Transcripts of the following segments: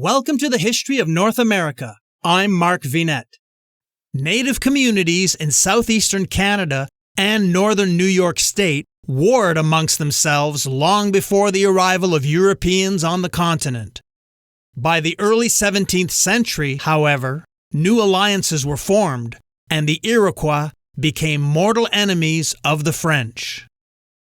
Welcome to the History of North America. I'm Mark Vinette. Native communities in southeastern Canada and northern New York State warred amongst themselves long before the arrival of Europeans on the continent. By the early 17th century, however, new alliances were formed, and the Iroquois became mortal enemies of the French.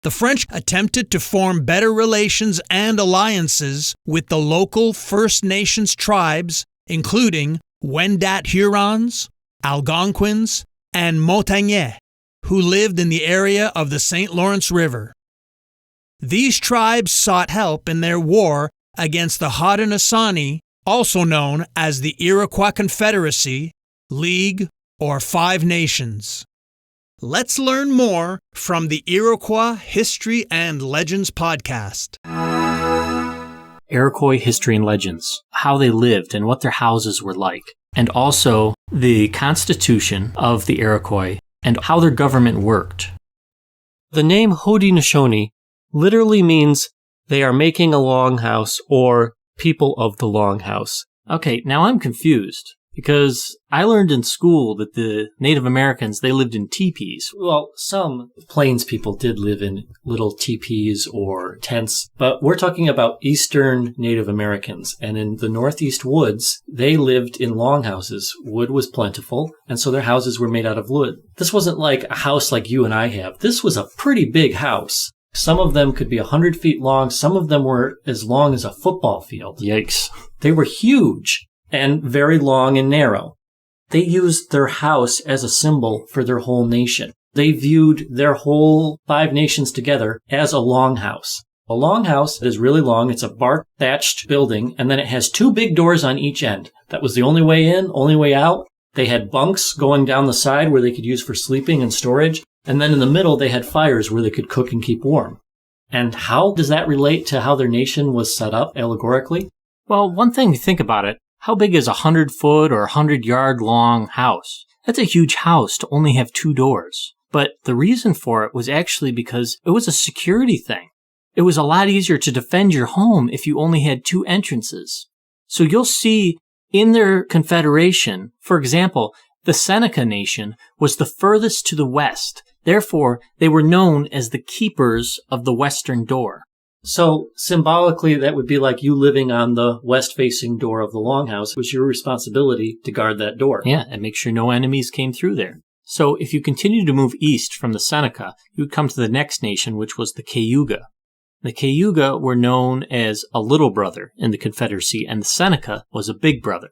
The French attempted to form better relations and alliances with the local First Nations tribes, including Wendat Hurons, Algonquins, and Montagnais, who lived in the area of the St. Lawrence River. These tribes sought help in their war against the Haudenosaunee, also known as the Iroquois Confederacy, League, or Five Nations. Let's learn more from the Iroquois History and Legends podcast. Iroquois History and Legends, how they lived and what their houses were like, and also the constitution of the Iroquois and how their government worked. The name Haudenosaunee literally means they are making a longhouse or people of the longhouse. Okay, now I'm confused. Because I learned in school that the Native Americans, they lived in teepees. Well, some Plains people did live in little teepees or tents, but we're talking about Eastern Native Americans. And in the Northeast woods, they lived in longhouses. Wood was plentiful, and so their houses were made out of wood. This wasn't like a house like you and I have. This was a pretty big house. Some of them could be 100 feet long. Some of them were as long as a football field. Yikes. They were huge. And very long and narrow. They used their house as a symbol for their whole nation. They viewed their whole Five Nations together as a longhouse. A longhouse is really long. It's a bark thatched building, and then it has two big doors on each end. That was the only way in, only way out. They had bunks going down the side where they could use for sleeping and storage. And then in the middle, they had fires where they could cook and keep warm. And how does that relate to how their nation was set up allegorically? Well, one thing to think about it. How big is a 100-foot or 100-yard long house? That's a huge house to only have two doors. But the reason for it was actually because it was a security thing. It was a lot easier to defend your home if you only had two entrances. So you'll see in their confederation, for example, the Seneca Nation was the furthest to the west. Therefore, they were known as the keepers of the western door. So symbolically, that would be like you living on the west-facing door of the longhouse. It was your responsibility to guard that door. Yeah, and make sure no enemies came through there. So if you continue to move east from the Seneca, you would come to the next nation, which was the Cayuga. The Cayuga were known as a little brother in the Confederacy, and the Seneca was a big brother.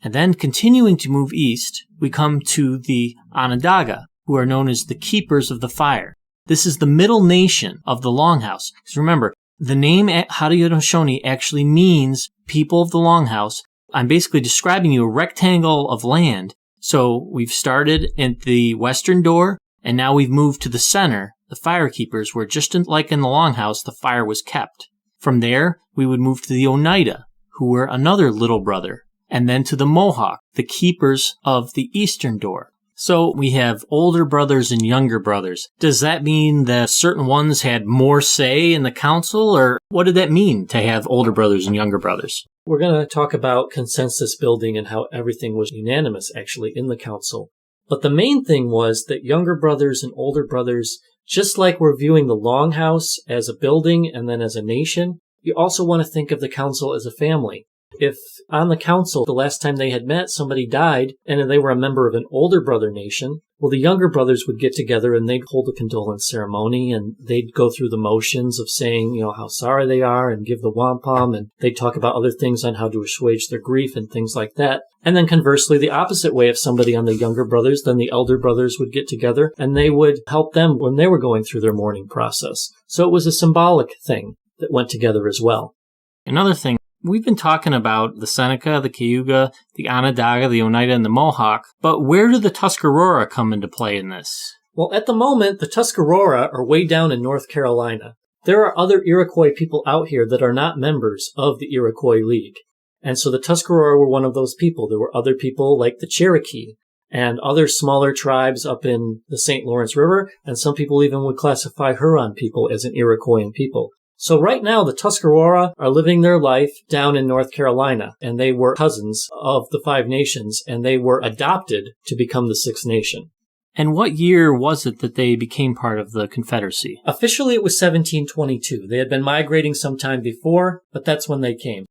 And then continuing to move east, we come to the Onondaga, who are known as the keepers of the fire. This is the middle nation of the longhouse. Because remember, the name Haudenosaunee actually means people of the longhouse. I'm basically describing you a rectangle of land. So we've started at the western door, and now we've moved to the center, the fire keepers, where just like in the longhouse, the fire was kept. From there, we would move to the Oneida, who were another little brother, and then to the Mohawk, the keepers of the eastern door. So we have older brothers and younger brothers. Does that mean that certain ones had more say in the council, or what did that mean to have older brothers and younger brothers? We're going to talk about consensus building and how everything was unanimous, actually, in the council. But the main thing was that younger brothers and older brothers, just like we're viewing the longhouse as a building and then as a nation, you also want to think of the council as a family. If on the council, the last time they had met, somebody died, and they were a member of an older brother nation, well, the younger brothers would get together and they'd hold a condolence ceremony, and they'd go through the motions of saying, how sorry they are and give the wampum, and they'd talk about other things on how to assuage their grief and things like that. And then conversely, the opposite way, if somebody on the younger brothers, then the elder brothers would get together and they would help them when they were going through their mourning process. So it was a symbolic thing that went together as well. Another thing, we've been talking about the Seneca, the Cayuga, the Onondaga, the Oneida, and the Mohawk, but where do the Tuscarora come into play in this? Well, at the moment, the Tuscarora are way down in North Carolina. There are other Iroquois people out here that are not members of the Iroquois League. And so the Tuscarora were one of those people. There were other people like the Cherokee and other smaller tribes up in the St. Lawrence River, and some people even would classify Huron people as an Iroquoian people. So right now, the Tuscarora are living their life down in North Carolina, and they were cousins of the Five Nations, and they were adopted to become the Sixth Nation. And what year was it that they became part of the Confederacy? Officially, it was 1722. They had been migrating sometime before, but that's when they came.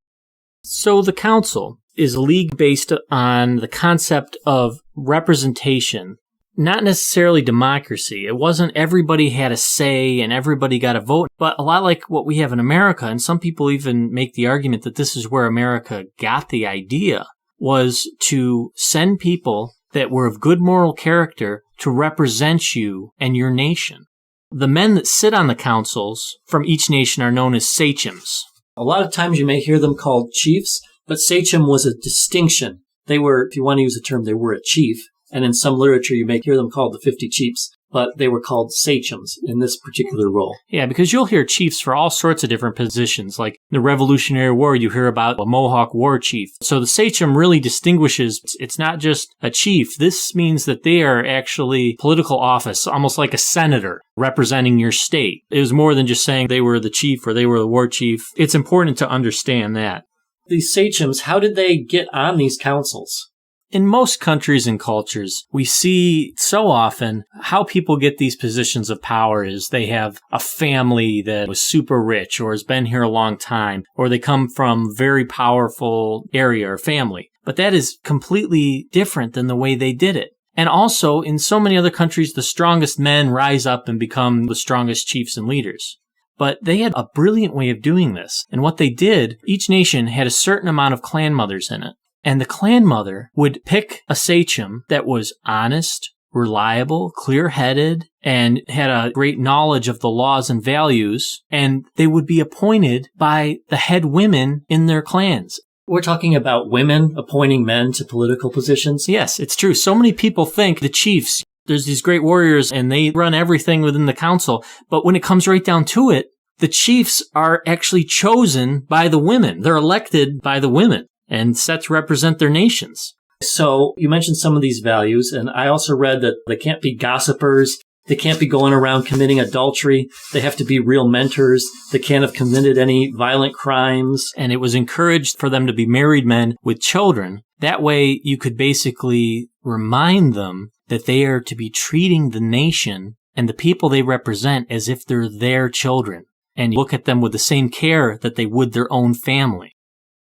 So the council is a league based on the concept of representation, not necessarily democracy. It wasn't everybody had a say and everybody got a vote, but a lot like what we have in America, and some people even make the argument that this is where America got the idea, was to send people that were of good moral character to represent you and your nation. The men that sit on the councils from each nation are known as sachems. A lot of times you may hear them called chiefs, but sachem was a distinction. They were, if you want to use the term, they were a chief. And in some literature, you may hear them called the 50 chiefs, but they were called sachems in this particular role. Yeah, because you'll hear chiefs for all sorts of different positions. Like in the Revolutionary War, you hear about a Mohawk war chief. So the sachem really distinguishes, it's not just a chief. This means that they are actually political office, almost like a senator representing your state. It was more than just saying they were the chief or they were the war chief. It's important to understand that. These sachems, how did they get on these councils? In most countries and cultures, we see so often how people get these positions of power is they have a family that was super rich or has been here a long time, or they come from very powerful area or family. But that is completely different than the way they did it. And also, in so many other countries, the strongest men rise up and become the strongest chiefs and leaders. But they had a brilliant way of doing this. And what they did, each nation had a certain amount of clan mothers in it. And the clan mother would pick a sachem that was honest, reliable, clear-headed, and had a great knowledge of the laws and values, and they would be appointed by the head women in their clans. We're talking about women appointing men to political positions? Yes, it's true. So many people think the chiefs, there's these great warriors, and they run everything within the council, but when it comes right down to it, the chiefs are actually chosen by the women. They're elected by the women and set to represent their nations. So you mentioned some of these values, and I also read that they can't be gossipers. They can't be going around committing adultery. They have to be real mentors. They can't have committed any violent crimes. And it was encouraged for them to be married men with children. That way you could basically remind them that they are to be treating the nation and the people they represent as if they're their children, and look at them with the same care that they would their own family.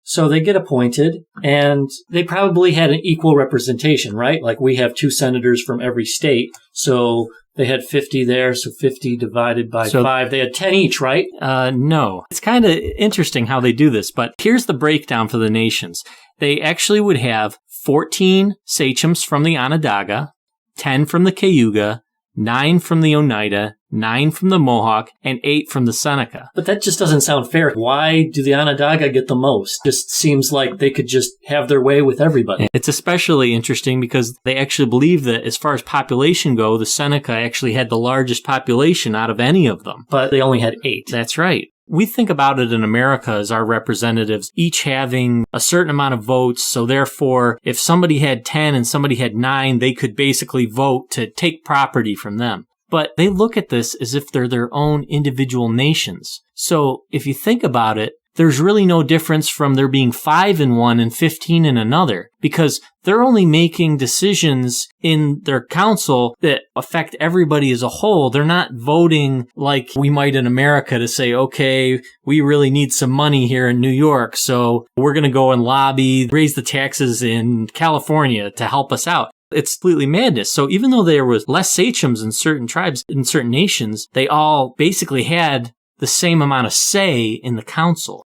So they get appointed, and they probably had an equal representation, right? Like we have 2 senators from every state, so they had 50 there, so 50 divided by 5. They had 10 each, right? No. It's kind of interesting how they do this, but here's the breakdown for the nations. They actually would have 14 sachems from the Onondaga, 10 from the Cayuga, 9 from the Oneida, 9 from the Mohawk, and 8 from the Seneca. But that just doesn't sound fair. Why do the Onondaga get the most? Just seems like they could just have their way with everybody. It's especially interesting because they actually believe that as far as population go, the Seneca actually had the largest population out of any of them. But they only had 8. That's right. We think about it in America as our representatives each having a certain amount of votes, so therefore, if somebody had 10 and somebody had 9, they could basically vote to take property from them. But they look at this as if they're their own individual nations. So if you think about it, there's really no difference from there being 5 in one and 15 in another, because they're only making decisions in their council that affect everybody as a whole. They're not voting like we might in America to say, okay, we really need some money here in New York, so we're going to go and lobby, raise the taxes in California to help us out. It's completely madness. So even though there was less sachems in certain tribes, in certain nations, they all basically had the same amount of say in the council.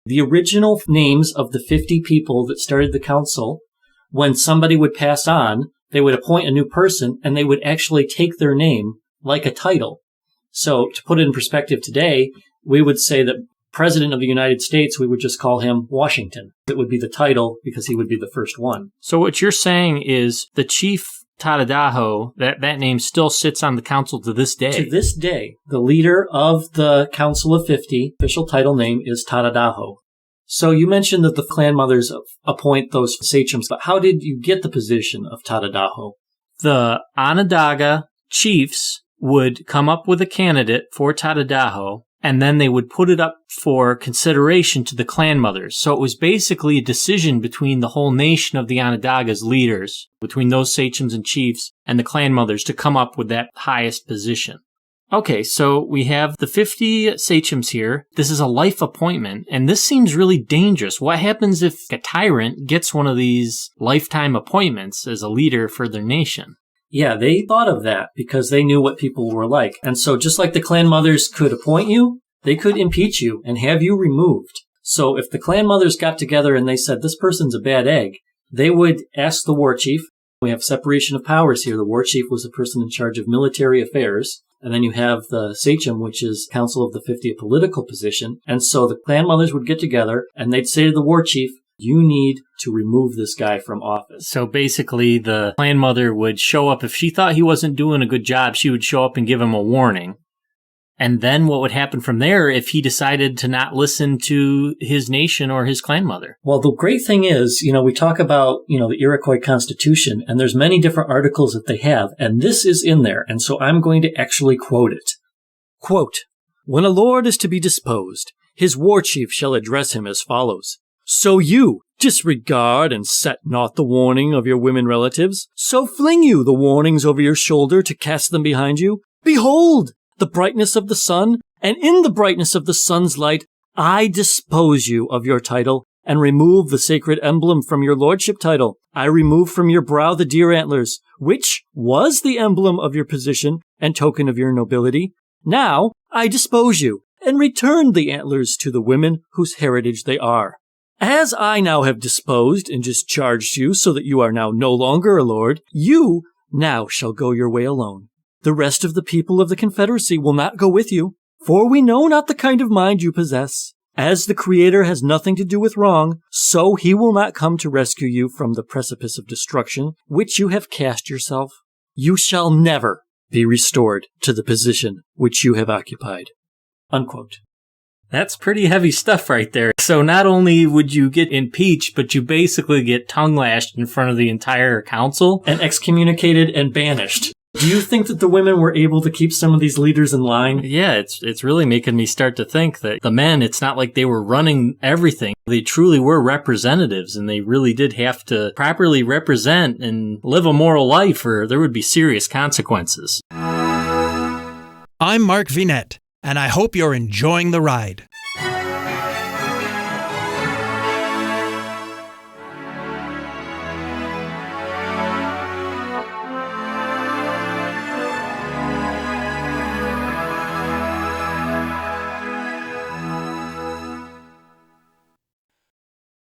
The original names of the 50 people that started the council, when somebody would pass on, they would appoint a new person and they would actually take their name like a title. So to put it in perspective today, we would say that President of the United States, we would just call him Washington. It would be the title because he would be the first one. So what you're saying is the chief Tadadaho, that name still sits on the council to this day. To this day, the leader of the Council of 50, official title name is Tadadaho. So you mentioned that the clan mothers appoint those sachems, but how did you get the position of Tadadaho? The Onondaga chiefs would come up with a candidate for Tadadaho, and then they would put it up for consideration to the clan mothers. So it was basically a decision between the whole nation of the Onondaga's leaders, between those sachems and chiefs and the clan mothers, to come up with that highest position. Okay, so we have the 50 sachems here. This is a life appointment, and this seems really dangerous. What happens if a tyrant gets one of these lifetime appointments as a leader for their nation? Yeah, they thought of that because they knew what people were like. And so just like the clan mothers could appoint you, they could impeach you and have you removed. So if the clan mothers got together and they said, this person's a bad egg, they would ask the war chief. We have separation of powers here. The war chief was the person in charge of military affairs. And then you have the sachem, which is council of the 50, a political position. And so the clan mothers would get together and they'd say to the war chief, you need to remove this guy from office. So basically the clan mother would show up. If she thought he wasn't doing a good job, she would show up and give him a warning. And then what would happen from there if he decided to not listen to his nation or his clan mother? Well, the great thing is, we talk about, the Iroquois Constitution, and there's many different articles that they have, and this is in there, and so I'm going to actually quote it. Quote, when a lord is to be disposed, his war chief shall address him as follows. So you disregard and set not the warning of your women relatives, so fling you the warnings over your shoulder to cast them behind you. Behold! The brightness of the sun, and in the brightness of the sun's light, I dispose you of your title, and remove the sacred emblem from your lordship title. I remove from your brow the deer antlers, which was the emblem of your position and token of your nobility. Now I dispose you, and return the antlers to the women whose heritage they are. As I now have disposed and discharged you so that you are now no longer a lord, you now shall go your way alone. The rest of the people of the Confederacy will not go with you, for we know not the kind of mind you possess. As the Creator has nothing to do with wrong, so he will not come to rescue you from the precipice of destruction which you have cast yourself. You shall never be restored to the position which you have occupied. Unquote. That's pretty heavy stuff right there. So not only would you get impeached, but you basically get tongue lashed in front of the entire council. And excommunicated and banished. Do you think that the women were able to keep some of these leaders in line? Yeah, it's really making me start to think that the men, it's not like they were running everything. They truly were representatives, and they really did have to properly represent and live a moral life, or there would be serious consequences. I'm Mark Vinette, and I hope you're enjoying the ride.